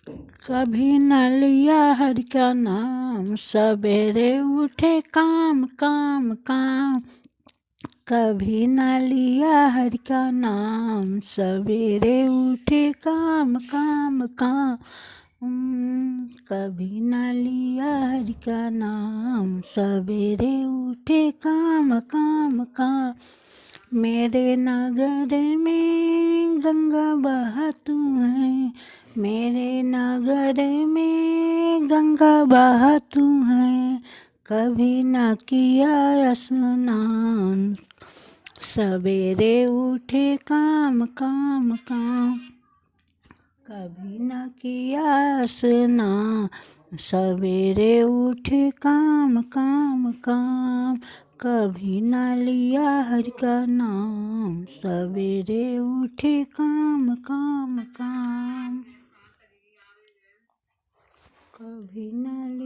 कभी न लिया हरि का नाम, सवेरे उठे काम काम काम। कभी न लिया हरि का नाम, सवेरे उठे काम काम काम। कभी न लिया हरि का नाम, सवेरे उठे काम काम काम। मेरे नगर में गंगा बहतू है, मेरे नगर में गंगा बहतू है। कभी न किया स्नान, सवेरे उठे काम काम काम। कभी न किया स्नान, सवेरे उठे काम काम काम। कभी न लिया हरि का नाम, सवेरे उठे काम काम काम। कभी न लिया